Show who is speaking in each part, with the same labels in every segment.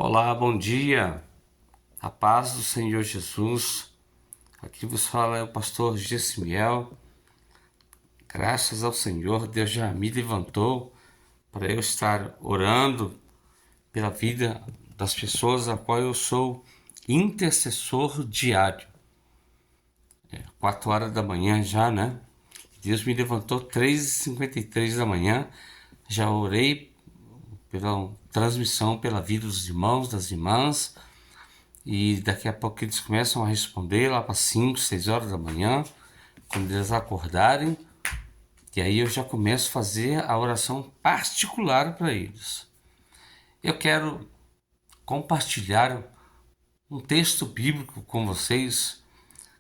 Speaker 1: Olá, bom dia. A paz do Senhor Jesus. Aqui vos fala é o pastor Gessimiel. Graças ao Senhor, Deus já me levantou para eu estar orando pela vida das pessoas a qual eu sou intercessor diário. 4 horas da manhã já, né? Deus me levantou 3h53 da manhã. Já orei pela transmissão, pela vida dos irmãos, das irmãs. E daqui a pouco eles começam a responder lá para 5, 6 horas da manhã, quando eles acordarem. E aí eu já começo a fazer a oração particular para eles. Eu quero compartilhar um texto bíblico com vocês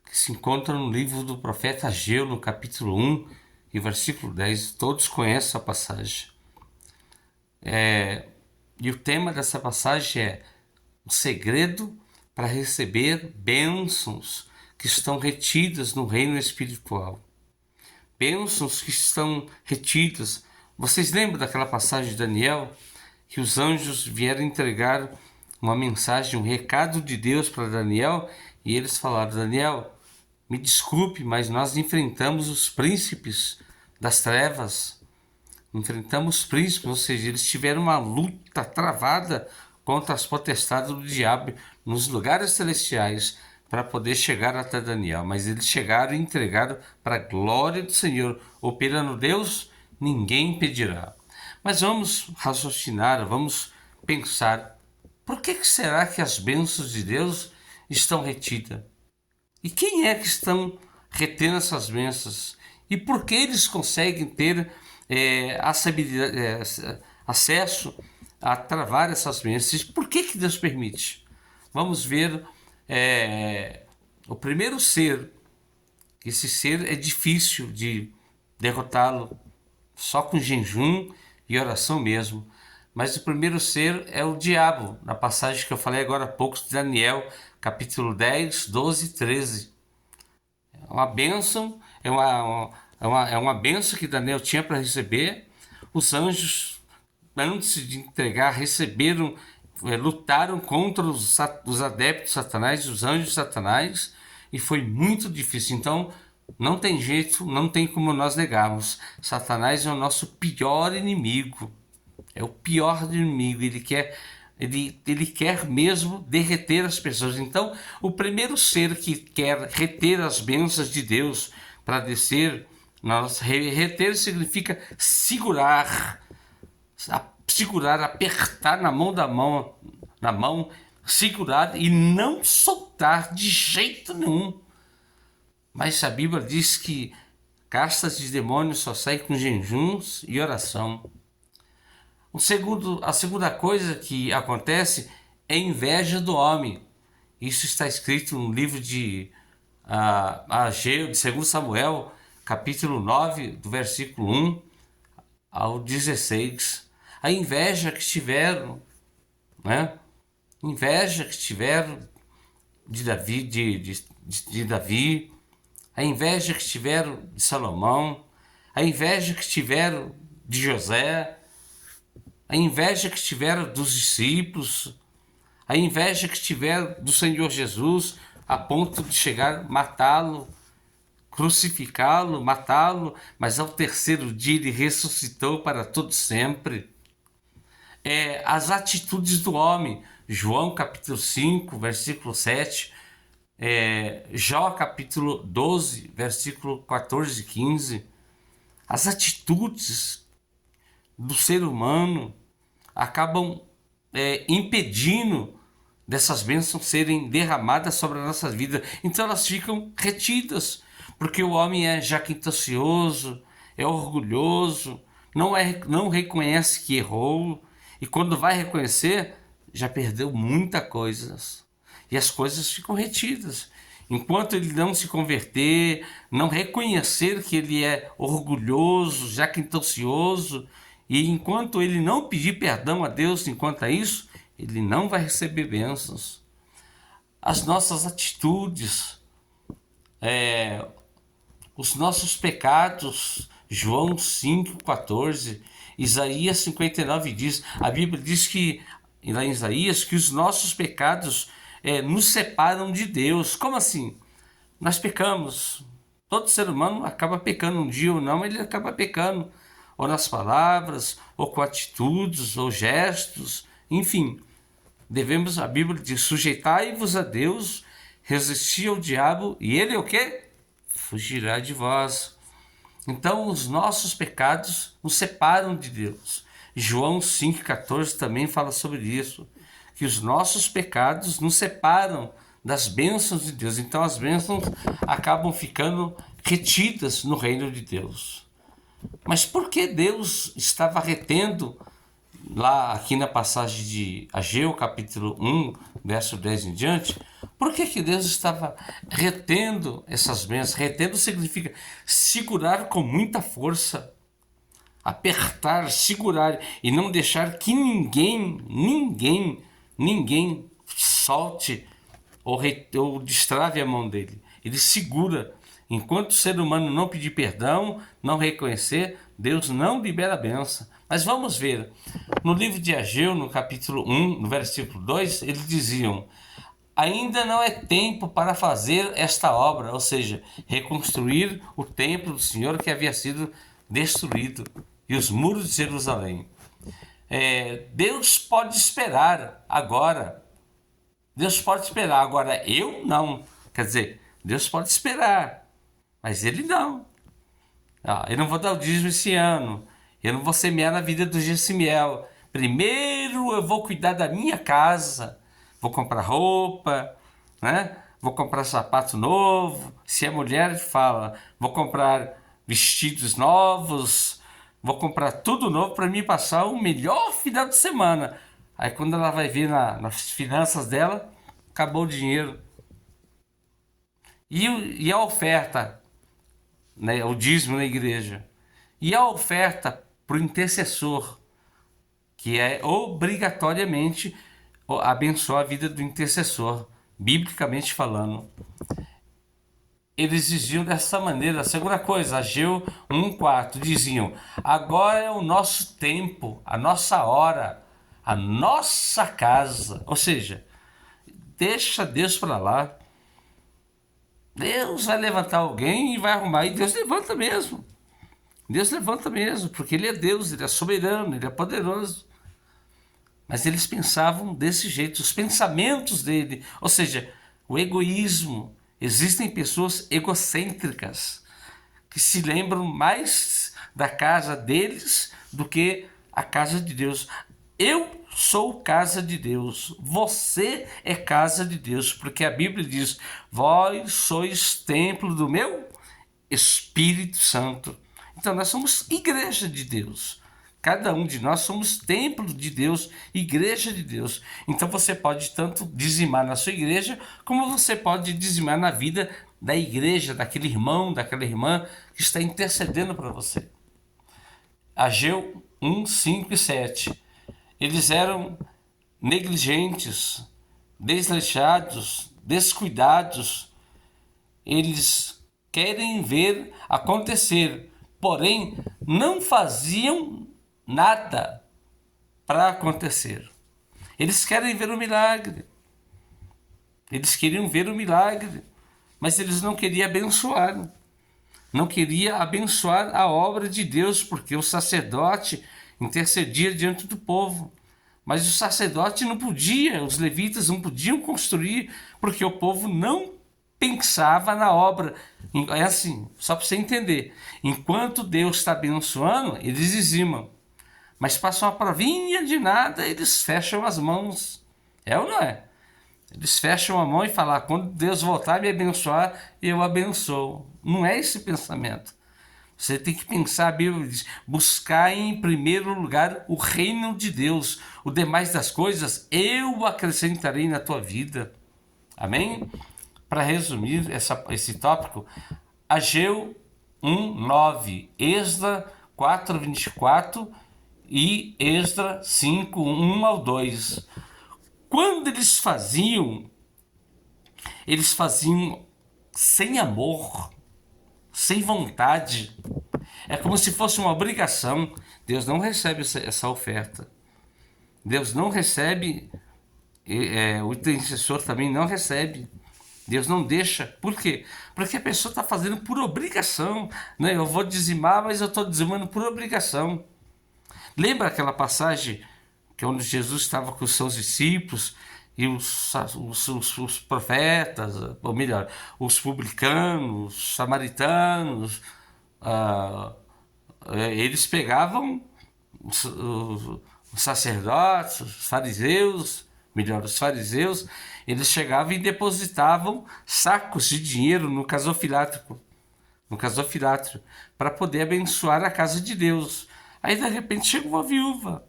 Speaker 1: que se encontra no livro do profeta Ageu, no capítulo 1 e versículo 10. Todos conhecem a passagem. E o tema dessa passagem é o segredo para receber bênçãos que estão retidas no reino espiritual. Bênçãos que estão retidas. Vocês lembram daquela passagem de Daniel? Que os anjos vieram entregar uma mensagem, um recado de Deus para Daniel, e eles falaram: Daniel, me desculpe, mas nós enfrentamos os príncipes das trevas. Enfrentamos os príncipes, ou seja, eles tiveram uma luta travada contra as potestades do diabo nos lugares celestiais para poder chegar até Daniel. Mas eles chegaram e entregaram para a glória do Senhor. Operando Deus, ninguém impedirá. Mas vamos raciocinar, vamos pensar, por que será que as bênçãos de Deus estão retidas? E quem é que estão retendo essas bênçãos? E por que eles conseguem ter acesso a travar essas bênçãos? Por que Deus permite? Vamos ver o primeiro ser. Esse ser é difícil de derrotá-lo, só com jejum e oração mesmo. Mas o primeiro ser é o diabo, na passagem que eu falei agora há pouco de Daniel, capítulo 10, 12 e 13. É uma bênção, é uma bênção que Daniel tinha para receber. Os anjos, antes de entregar, receberam, lutaram contra os adeptos de Satanás, os anjos de Satanás, e foi muito difícil. Então, não tem jeito, não tem como nós negarmos. Satanás é o nosso pior inimigo. É o pior inimigo. Ele quer mesmo derreter as pessoas. Então, o primeiro ser que quer reter as bênçãos de Deus para descer, reter significa segurar, apertar na mão, segurar e não soltar de jeito nenhum. Mas a Bíblia diz que castas de demônios só saem com jejuns e oração. A segunda coisa que acontece é a inveja do homem. Isso está escrito no livro de Ageu, de 2 Samuel, capítulo 9, do versículo 1 ao 16. A inveja que tiveram, né? Inveja que tiveram de Davi, de Davi, a inveja que tiveram de Salomão, a inveja que tiveram de José, a inveja que tiveram dos discípulos, a inveja que tiveram do Senhor Jesus, a ponto de chegar, matá-lo, crucificá-lo, matá-lo, mas ao terceiro dia ele ressuscitou para todo sempre. As atitudes do homem, João capítulo 5, versículo 7, Jó capítulo 12, versículo 14 e 15, as atitudes do ser humano acabam impedindo dessas bênçãos serem derramadas sobre a nossa vida. Então elas ficam retidas, porque o homem é jactancioso, é orgulhoso, não reconhece que errou, e quando vai reconhecer, já perdeu muita coisa. E as coisas ficam retidas. Enquanto ele não se converter, não reconhecer que ele é orgulhoso, jactancioso, e enquanto ele não pedir perdão a Deus enquanto a isso, ele não vai receber bênçãos. As nossas atitudes, os nossos pecados, João 5,14, Isaías 59 diz, a Bíblia diz que e lá em Isaías, que os nossos pecados nos separam de Deus. Como assim? Nós pecamos. Todo ser humano acaba pecando um dia ou não, ele acaba pecando. Ou nas palavras, ou com atitudes, ou gestos, enfim. Devemos, a Bíblia diz, sujeitai-vos a Deus, resisti ao diabo, e ele o quê? Fugirá de vós. Então, os nossos pecados nos separam de Deus. João 5,14 também fala sobre isso, que os nossos pecados nos separam das bênçãos de Deus. Então, as bênçãos acabam ficando retidas no reino de Deus. Mas por que Deus estava retendo, lá aqui na passagem de Ageu, capítulo 1, verso 10 em diante, por que Deus estava retendo essas bênçãos? Retendo significa segurar com muita força, apertar, segurar e não deixar que ninguém solte ou destrave a mão dele. Ele segura. Enquanto o ser humano não pedir perdão, não reconhecer, Deus não libera a bênção. Mas vamos ver, no livro de Ageu, no capítulo 1, no versículo 2, eles diziam: ainda não é tempo para fazer esta obra, ou seja, reconstruir o templo do Senhor que havia sido destruído e os muros de Jerusalém. Deus pode esperar agora. Deus pode esperar, agora eu não. Quer dizer, Deus pode esperar, mas ele não. Eu não vou dar o dízimo esse ano. Eu não vou semear na vida do Gessimiel. Primeiro eu vou cuidar da minha casa. Vou comprar roupa, né? Vou comprar sapato novo. Se é mulher, fala, vou comprar vestidos novos. Vou comprar tudo novo para mim passar o melhor final de semana. Aí quando ela vai ver nas finanças dela, acabou o dinheiro. E a oferta, né, o dízimo na igreja. E a oferta para o intercessor, que é obrigatoriamente abençoar a vida do intercessor, biblicamente falando. Eles diziam dessa maneira. A segunda coisa, Ageu 1,4, diziam: agora é o nosso tempo, a nossa hora, a nossa casa. Ou seja, deixa Deus para lá. Deus vai levantar alguém e vai arrumar. E Deus levanta mesmo. Deus levanta mesmo, porque Ele é Deus, Ele é soberano, Ele é poderoso. Mas eles pensavam desse jeito, os pensamentos dele, ou seja, o egoísmo. Existem pessoas egocêntricas que se lembram mais da casa deles do que a casa de Deus. Eu sou casa de Deus, você é casa de Deus, porque a Bíblia diz: vós sois templo do meu Espírito Santo. Então nós somos igreja de Deus. Cada um de nós somos templo de Deus, igreja de Deus. Então você pode tanto dizimar na sua igreja, como você pode dizimar na vida da igreja, daquele irmão, daquela irmã que está intercedendo para você. Ageu 1, 5 e 7. Eles eram negligentes, desleixados, descuidados. Eles querem ver acontecer, porém não faziam nada para acontecer. Eles querem ver o milagre. Eles queriam ver o milagre, mas eles não queriam abençoar. Não queria abençoar a obra de Deus, porque o sacerdote intercedia diante do povo. Mas o sacerdote não podia, os levitas não podiam construir, porque o povo não pensava na obra. É assim, só para você entender. Enquanto Deus está abençoando, eles dizimam. Mas passa uma provinha de nada, eles fecham as mãos. É ou não é? Eles fecham a mão e falam: quando Deus voltar a me abençoar, eu abençoo. Não é esse pensamento. Você tem que pensar, a Bíblia diz: buscar em primeiro lugar o reino de Deus. O demais das coisas eu acrescentarei na tua vida. Amém? Para resumir esse tópico, Ageu 1:9, Esdras 4:24 e Esdras 5:1-2. Quando eles faziam sem amor, sem vontade. É como se fosse uma obrigação. Deus não recebe essa oferta. Deus não recebe, o intercessor também não recebe. Deus não deixa. Por quê? Porque a pessoa está fazendo por obrigação. Né? Eu vou dizimar, mas eu estou dizimando por obrigação. Lembra aquela passagem que onde Jesus estava com os seus discípulos e os profetas, ou melhor, os publicanos, os samaritanos, eles pegavam os sacerdotes, os fariseus, melhor, os fariseus, eles chegavam e depositavam sacos de dinheiro no gasofilátrico, para poder abençoar a casa de Deus. Aí de repente chegou uma viúva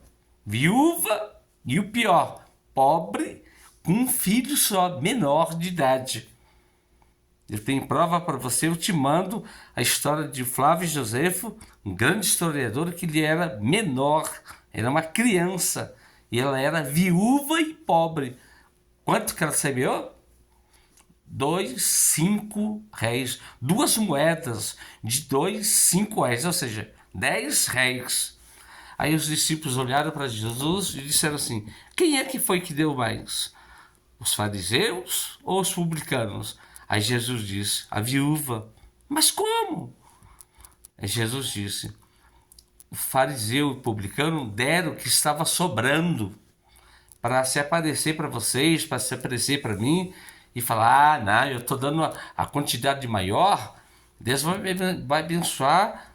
Speaker 1: e o pior, pobre, com um filho só, menor de idade. Eu tenho prova para você, eu te mando a história de Flávio Josefo, um grande historiador, que ele era menor, era uma criança, e ela era viúva e pobre. Quanto que ela recebeu? 5 réis, 2 moedas de 5 réis, ou seja, 10 réis. Aí os discípulos olharam para Jesus e disseram assim: quem é que foi que deu mais? Os fariseus ou os publicanos? Aí Jesus disse: a viúva. Mas como? Aí Jesus disse: o fariseu e o publicano deram o que estava sobrando para se aparecer para vocês, para se aparecer para mim e falar: não, eu estou dando a quantidade maior, Deus vai abençoar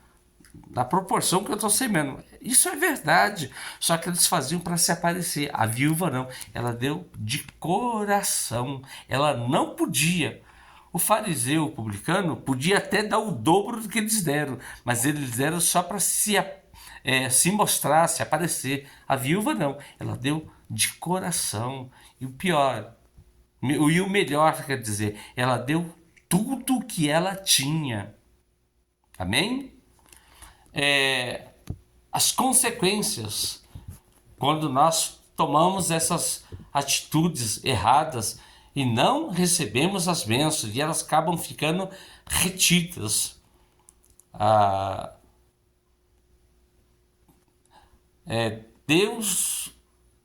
Speaker 1: na proporção que eu estou semendo. Isso é verdade, só que eles faziam para se aparecer. A viúva não, ela deu de coração, ela não podia. O fariseu, o publicano, podia até dar o dobro do que eles deram, mas eles deram só para se mostrar, se aparecer. A viúva não, ela deu de coração. E o pior, e o melhor, quer dizer, ela deu tudo o que ela tinha. Amém? As consequências quando nós tomamos essas atitudes erradas e não recebemos as bênçãos, e elas acabam ficando retidas. Deus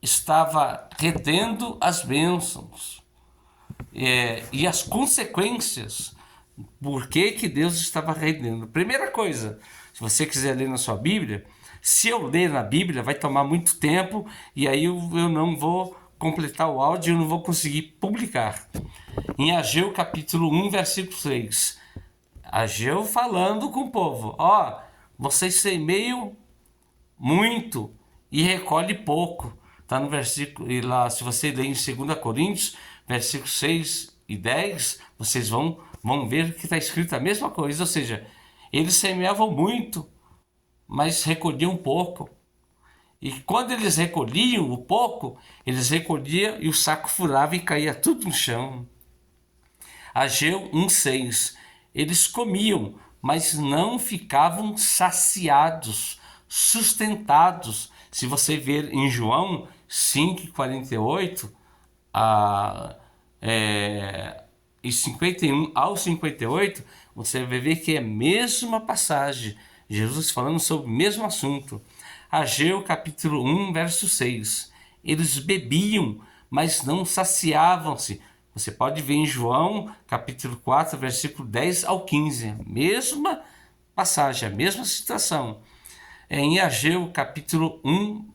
Speaker 1: estava retendo as bênçãos, e as consequências. Por que Deus estava retendo? Primeira coisa, se você quiser ler na sua Bíblia, se eu ler na Bíblia vai tomar muito tempo e aí eu não vou completar o áudio e eu não vou conseguir publicar. Em Ageu capítulo 1, versículo 6, Ageu falando com o povo: vocês semeiam muito e recolhe pouco. Está no versículo, e lá, se você ler em 2 Coríntios, versículos 6 e 10, vocês vão ver que está escrito a mesma coisa, ou seja, eles semeavam muito, mas recolhiam pouco. E quando eles recolhiam o pouco, eles recolhiam e o saco furava e caía tudo no chão. Ageu 1,6. Eles comiam, mas não ficavam saciados, sustentados. Se você ver em João 5,48 e 51 ao 58, você vai ver que é a mesma passagem, Jesus falando sobre o mesmo assunto. Ageu capítulo 1, verso 6. Eles bebiam, mas não saciavam-se. Você pode ver em João capítulo 4, versículo 10 ao 15. Mesma passagem, a mesma situação. Em Ageu capítulo 1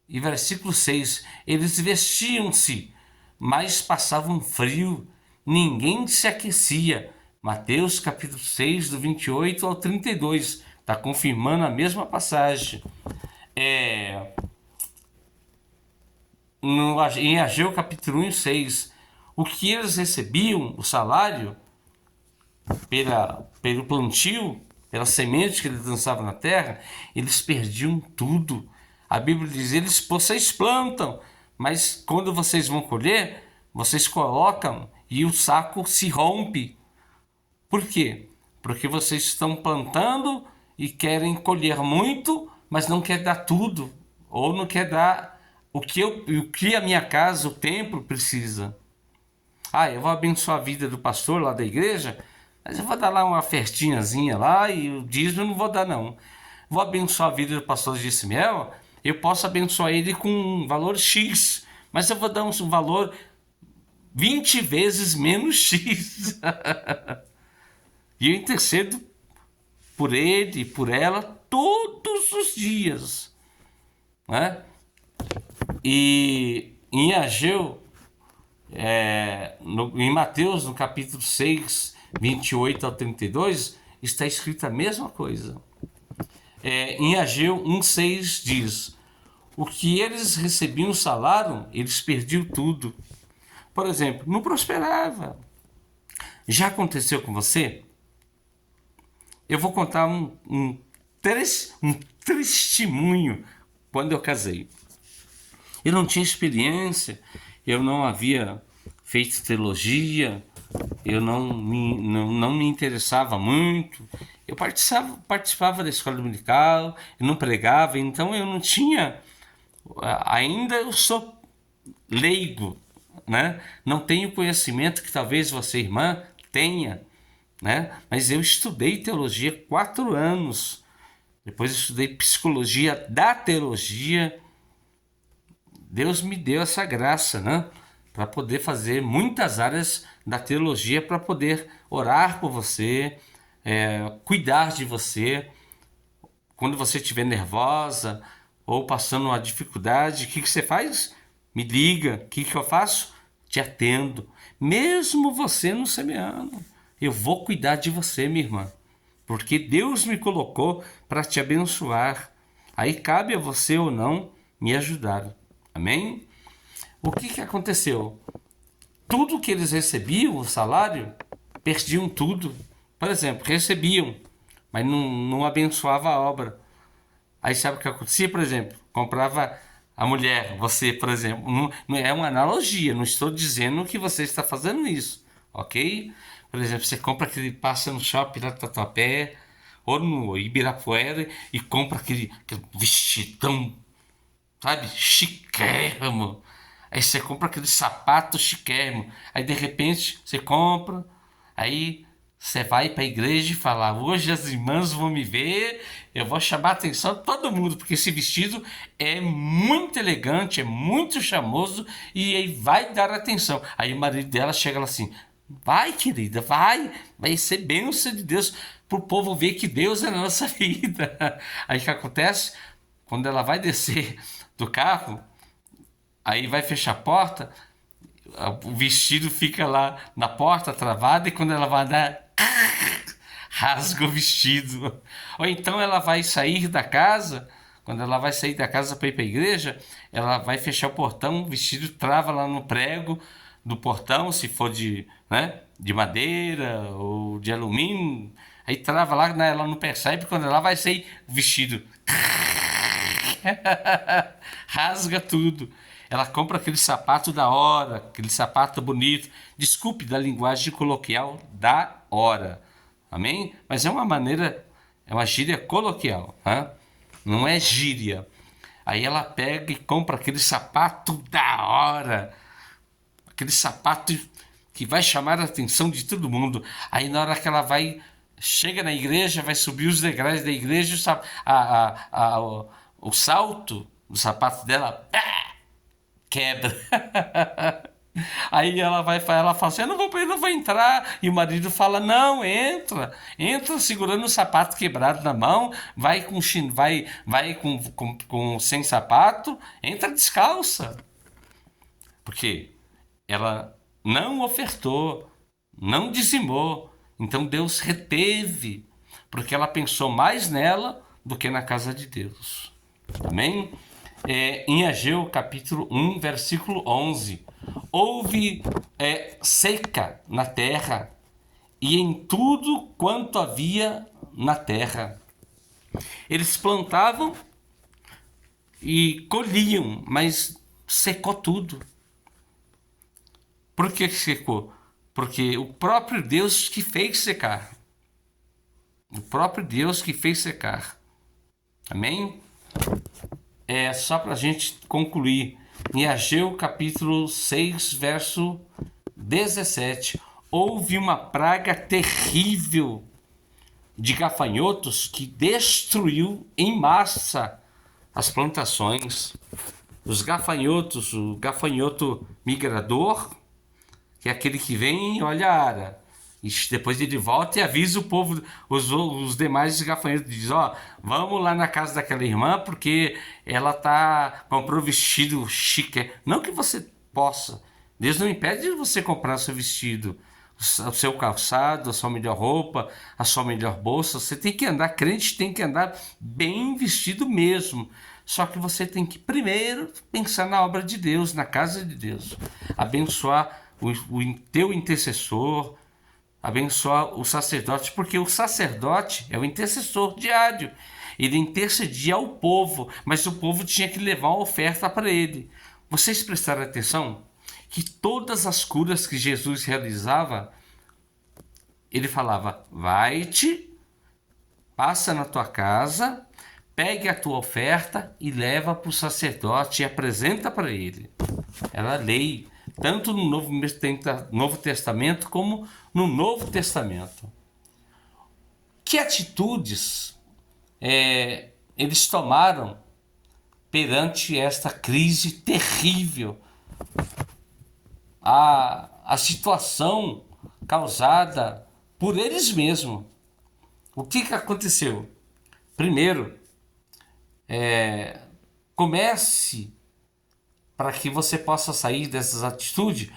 Speaker 1: e versículo 6. Eles vestiam-se, mas passavam frio. Ninguém se aquecia. Mateus capítulo 6, do 28 ao 32. Está confirmando a mesma passagem. Em Ageu capítulo 1 e 6, o que eles recebiam, o salário, pelo plantio, pela semente que eles lançavam na terra, eles perdiam tudo. A Bíblia diz: vocês plantam, mas quando vocês vão colher, vocês colocam e o saco se rompe. Por quê? Porque vocês estão plantando e querem colher muito, mas não quer dar tudo, ou não quer dar o que a minha casa, o templo precisa. Eu vou abençoar a vida do pastor lá da igreja, mas eu vou dar lá uma festinhazinha lá e o dízimo eu não vou dar não. Vou abençoar a vida do pastor Gismiel eu posso abençoar ele com um valor X, mas eu vou dar um valor 20 vezes menos X. E eu intercedo por ele e por ela todos os dias, né? E em Ageu, em Mateus, no capítulo 6, 28 ao 32, está escrita a mesma coisa. Em Ageu 1,6 diz: o que eles recebiam salário, eles perdiam tudo. Por exemplo, não prosperava. Já aconteceu com você? Eu vou contar um testemunho quando eu casei. Eu não tinha experiência, eu não havia feito teologia, eu não me interessava muito. Eu participava da escola dominical, eu não pregava, então eu não tinha. Ainda eu sou leigo, né? Não tenho conhecimento que talvez você, irmã, tenha, né? Mas eu estudei teologia 4 anos. Depois eu estudei psicologia da teologia. Deus me deu essa graça, né? Para poder fazer muitas áreas da teologia, para poder orar por você, cuidar de você. Quando você estiver nervosa ou passando uma dificuldade, o que você faz? Me liga. O que eu faço? Te atendo. Mesmo você não semeando, eu vou cuidar de você, minha irmã. Porque Deus me colocou para te abençoar. Aí cabe a você ou não me ajudar. Amém? O que aconteceu? Tudo que eles recebiam, o salário, perdiam tudo. Por exemplo, recebiam, mas não abençoava a obra. Aí sabe o que acontecia? Por exemplo, comprava a mulher, você, por exemplo. Não é uma analogia, não estou dizendo que você está fazendo isso, ok? Por exemplo, você compra aquele, passa no shopping lá do Tatuapé ou no Ibirapuera e compra aquele vestidão, sabe, chiquérrimo. Aí você compra aquele sapato chiquérrimo. Aí de repente você compra, aí você vai para a igreja e fala: hoje as irmãs vão me ver, eu vou chamar a atenção de todo mundo, porque esse vestido é muito elegante, é muito charmoso e aí vai dar atenção. Aí o marido dela chega lá assim: vai, querida, vai ser bênção de Deus para o povo ver que Deus é na nossa vida. Aí o que acontece? Quando ela vai descer do carro, aí vai fechar a porta, o vestido fica lá na porta travado e quando ela vai andar, rasga o vestido. Ou então ela vai sair da casa, quando ela vai sair da casa para ir para a igreja, ela vai fechar o portão, o vestido trava lá no prego do portão, se for de madeira ou de alumínio, aí trava lá, ela não percebe, quando ela vai sair, o vestido rasga tudo. Ela compra aquele sapato da hora, aquele sapato bonito. Desculpe da linguagem coloquial da hora. Amém? Mas é uma maneira, é uma gíria coloquial. Hein? Não é gíria. Aí ela pega e compra aquele sapato da hora. Aquele sapato que vai chamar a atenção de todo mundo. Aí na hora que ela chega na igreja, vai subir os degraus da igreja, o salto do sapato dela quebra. Aí ela fala assim: eu não vou entrar. E o marido fala: não, entra segurando o sapato quebrado na mão, vai com sem sapato, entra descalça. Porque ela não ofertou, não dizimou. Então Deus reteve, porque ela pensou mais nela do que na casa de Deus. Amém? Em Ageu capítulo 1, versículo 11: houve seca na terra e em tudo quanto havia na terra. Eles plantavam e colhiam, mas secou tudo. Por que secou? Porque o próprio Deus que fez secar. O próprio Deus que fez secar. Amém? Só para a gente concluir, em Ageu capítulo 6, verso 17, houve uma praga terrível de gafanhotos que destruiu em massa as plantações, os gafanhotos, o gafanhoto migrador, que é aquele que vem e olha a área. E depois ele volta e avisa o povo, os demais gafanhotos, diz, ó, vamos lá na casa daquela irmã porque ela comprou vestido chique. Não que você possa, Deus não impede de você comprar seu vestido, o seu calçado, a sua melhor roupa, a sua melhor bolsa. Você tem que andar, crente tem que andar bem vestido mesmo. Só que você tem que primeiro pensar na obra de Deus, na casa de Deus. Abençoar o teu intercessor, abençoar o sacerdote, porque o sacerdote é o intercessor diário. Ele intercedia ao povo, mas o povo tinha que levar uma oferta para ele. Vocês prestaram atenção que todas as curas que Jesus realizava, ele falava, vai-te, passa na tua casa, pegue a tua oferta e leva para o sacerdote e apresenta para ele. Era lei, tanto no Novo Testamento como no Novo Testamento. Que atitudes eles tomaram perante esta crise terrível? A situação causada por eles mesmos. O que aconteceu? Primeiro, comece, para que você possa sair dessas atitudes,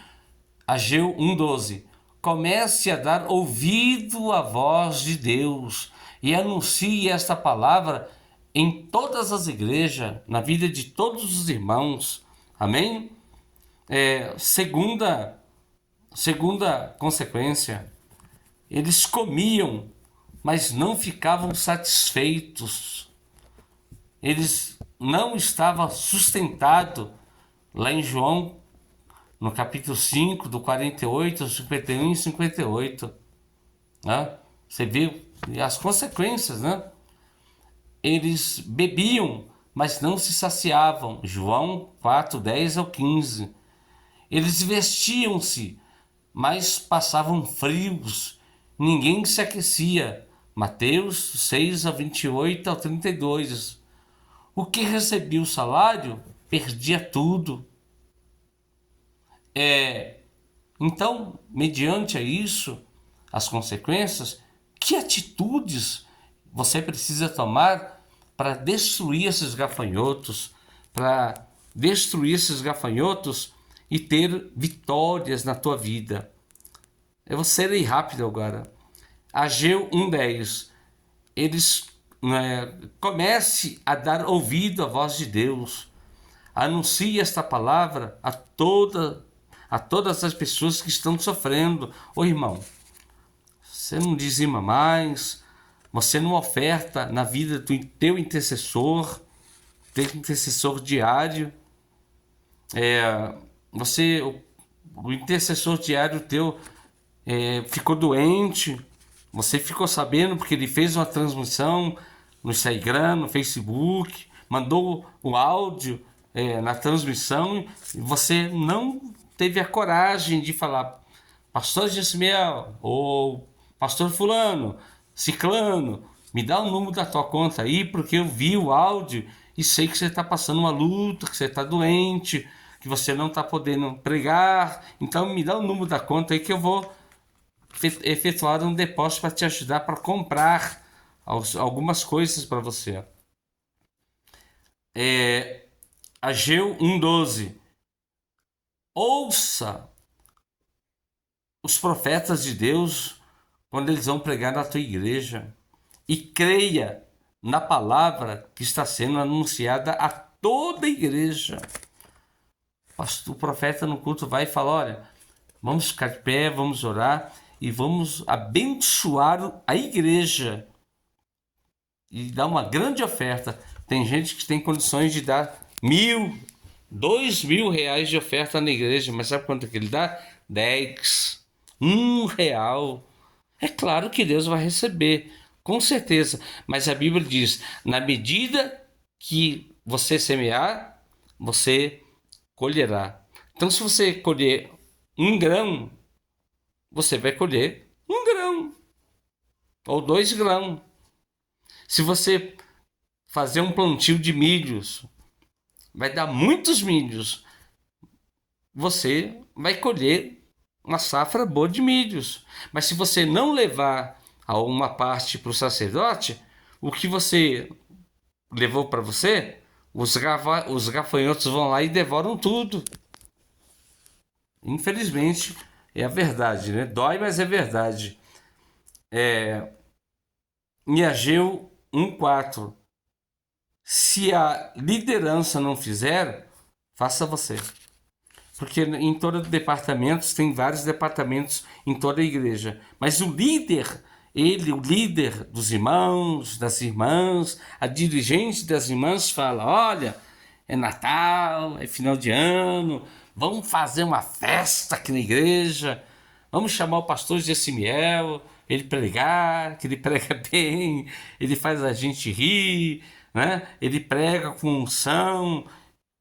Speaker 1: Ageu 1,12. Comece a dar ouvido à voz de Deus e anuncie esta palavra em todas as igrejas, na vida de todos os irmãos. Amém? Segunda consequência, eles comiam, mas não ficavam satisfeitos. Eles não estavam sustentados. Lá em João, no capítulo 5, do 48, 51 e 58. Né? Você viu as consequências, né? Eles bebiam, mas não se saciavam. João 4, 10 ao 15. Eles vestiam-se, mas passavam frios. Ninguém se aquecia. Mateus 6, a 28 ao 32. O que recebia o salário, perdia tudo. Então, mediante isso, as consequências, que atitudes você precisa tomar para destruir esses gafanhotos, e ter vitórias na tua vida? Eu vou ser rápido agora. Ageu 1,10. Eles comece a dar ouvido à voz de Deus. Anuncie esta palavra a todas as pessoas que estão sofrendo. Ô irmão, você não dizima mais, você não oferta na vida do teu intercessor diário. O intercessor diário teu ficou doente, você ficou sabendo porque ele fez uma transmissão no Instagram, no Facebook, mandou o áudio na transmissão, e você não teve a coragem de falar, pastor Gismiel, ou pastor fulano, ciclano, me dá o número da tua conta aí, porque eu vi o áudio e sei que você está passando uma luta, que você está doente, que você não está podendo pregar, então me dá o número da conta aí que eu vou efetuar um depósito para te ajudar para comprar algumas coisas para você. Ageu 1,12. Ouça os profetas de Deus quando eles vão pregar na tua igreja e creia na palavra que está sendo anunciada a toda a igreja. O profeta no culto vai e fala, olha, vamos ficar de pé, vamos orar e vamos abençoar a igreja e dar uma grande oferta. Tem gente que tem condições de dar 1.000, 2.000 reais de oferta na igreja, mas sabe quanto que ele dá? 10, R$1. É claro que Deus vai receber, com certeza, mas a Bíblia diz, na medida que você semear, você colherá. Então, se você colher 1 grão, você vai colher 1 grão ou 2 grãos. Se você fazer um plantio de milhos, vai dar muitos milhos. Você vai colher uma safra boa de milhos. Mas se você não levar uma parte para o sacerdote, o que você levou para você, os gafanhotos vão lá e devoram tudo. Infelizmente, é a verdade, né? Dói, mas é verdade. Em Ageu 1,4. Se a liderança não fizer, faça você. Porque em todos os departamentos, tem vários departamentos em toda a igreja. Mas o líder, o líder dos irmãos, das irmãs, a dirigente das irmãs fala: olha, é Natal, é final de ano, vamos fazer uma festa aqui na igreja, vamos chamar o pastor Gessimiel, ele pregar, que ele prega bem, ele faz a gente rir, né? Ele prega com unção,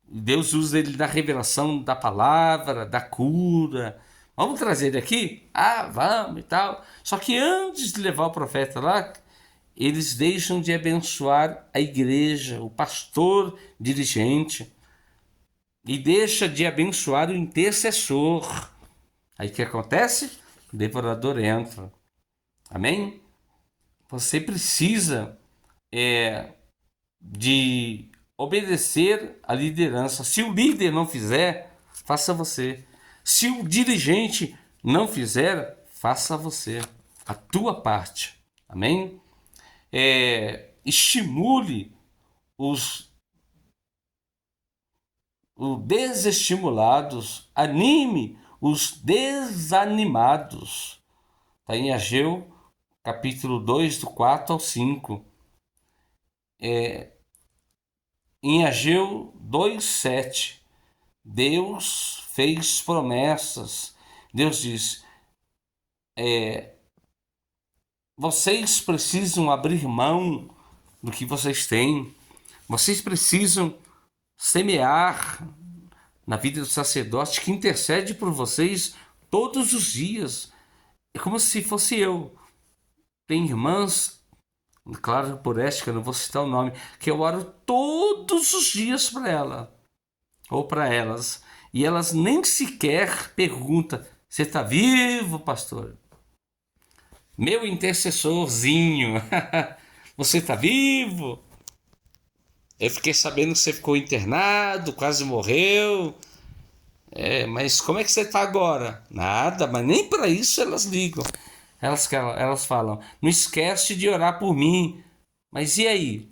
Speaker 1: Deus usa ele na revelação da palavra, da cura. Vamos trazer ele aqui? Ah, vamos e tal. Só que antes de levar o profeta lá, eles deixam de abençoar a igreja, o pastor dirigente, e deixa de abençoar o intercessor. Aí o que acontece? O devorador entra. Amém? Você precisa de obedecer à liderança. Se o líder não fizer, faça você. Se o dirigente não fizer, faça você. A tua parte. Amém? Estimule os desestimulados, anime os desanimados. Está em Ageu, capítulo 2, do 4 ao 5. Em Ageu 2,7, Deus fez promessas. Deus diz: vocês precisam abrir mão do que vocês têm. Vocês precisam semear na vida do sacerdote que intercede por vocês todos os dias. É como se fosse eu. Tem irmãs, claro, por ética, não vou citar o nome, que eu oro todos os dias para ela, ou para elas, e elas nem sequer perguntam: você está vivo, pastor? Meu intercessorzinho, você está vivo? Eu fiquei sabendo que você ficou internado, quase morreu. Mas como é que você está agora? Nada, mas nem para isso elas ligam. Elas falam: não esquece de orar por mim. Mas e aí?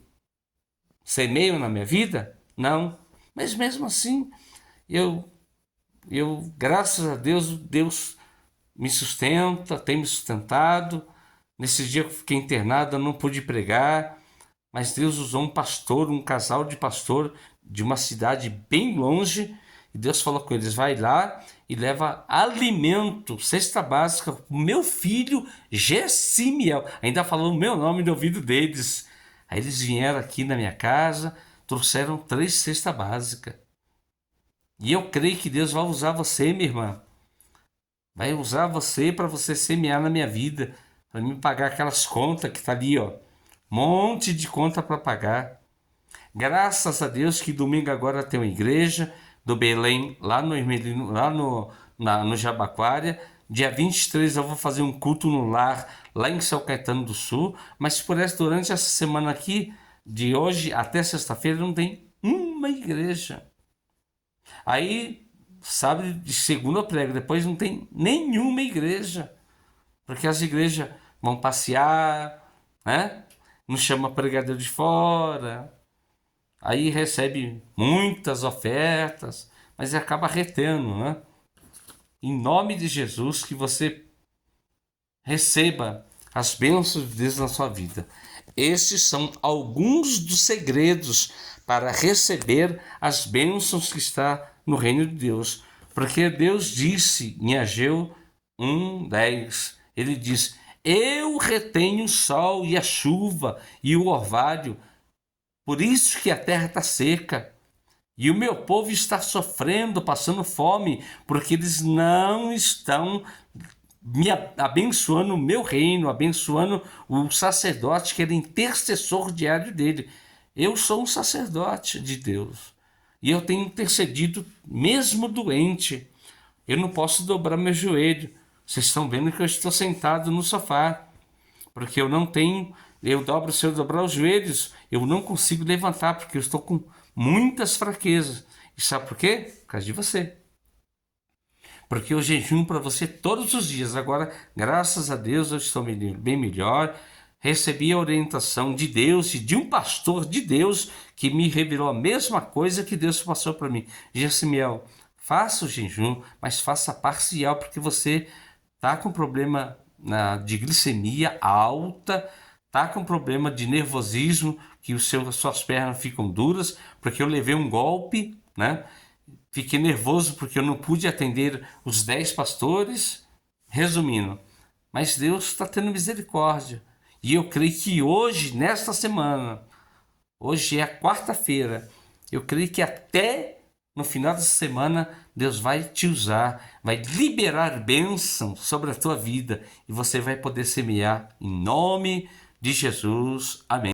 Speaker 1: Semeio na minha vida? Não. Mas mesmo assim, eu graças a Deus, Deus me sustenta, tem me sustentado. Nesse dia que eu fiquei internado, eu não pude pregar, mas Deus usou um pastor, um casal de pastor de uma cidade bem longe, e Deus falou com eles: vai lá e leva alimento, cesta básica, o meu filho Gessimiel. Ainda falou o meu nome no ouvido deles. Aí eles vieram aqui na minha casa, trouxeram 3 cestas básicas. E eu creio que Deus vai usar você, minha irmã. Vai usar você para você semear na minha vida, para me pagar aquelas contas que tá ali, ó. Monte de conta para pagar. Graças a Deus que domingo agora tem uma igreja do Belém, lá no Ermelino, lá no Jabaquara. Dia 23 eu vou fazer um culto no lar, lá em São Caetano do Sul. Mas durante essa semana aqui, de hoje até sexta-feira, não tem uma igreja. Aí, sábado de segunda eu prego, depois não tem nenhuma igreja. Porque as igrejas vão passear, né? Não chama pregador de fora. Aí recebe muitas ofertas, mas acaba retendo, né? Em nome de Jesus, que você receba as bênçãos de Deus na sua vida. Estes são alguns dos segredos para receber as bênçãos que está no reino de Deus. Porque Deus disse em Ageu 1:10, ele diz: eu retenho o sol e a chuva e o orvalho, por isso que a terra está seca. E o meu povo está sofrendo, passando fome, porque eles não estão me abençoando o meu reino, abençoando o sacerdote, que era intercessor diário dele. Eu sou um sacerdote de Deus e eu tenho intercedido mesmo doente. Eu não posso dobrar meu joelho. Vocês estão vendo que eu estou sentado no sofá, porque eu não tenho, se eu dobrar os joelhos, eu não consigo levantar, porque eu estou com muitas fraquezas. E sabe por quê? Por causa de você. Porque eu jejum para você todos os dias. Agora, graças a Deus, eu estou bem melhor. Recebi a orientação de Deus e de um pastor de Deus que me revelou a mesma coisa que Deus passou para mim. Jessimiel, faça o jejum, mas faça parcial, porque você está com problema de glicemia alta, está com problema de nervosismo, que suas pernas ficam duras, porque eu levei um golpe, né? Fiquei nervoso porque eu não pude atender os 10 pastores. Resumindo, mas Deus está tendo misericórdia. E eu creio que hoje, nesta semana, hoje é a quarta-feira, eu creio que até no final dessa semana Deus vai te usar, vai liberar bênção sobre a tua vida e você vai poder semear em nome de Jesus. Amém.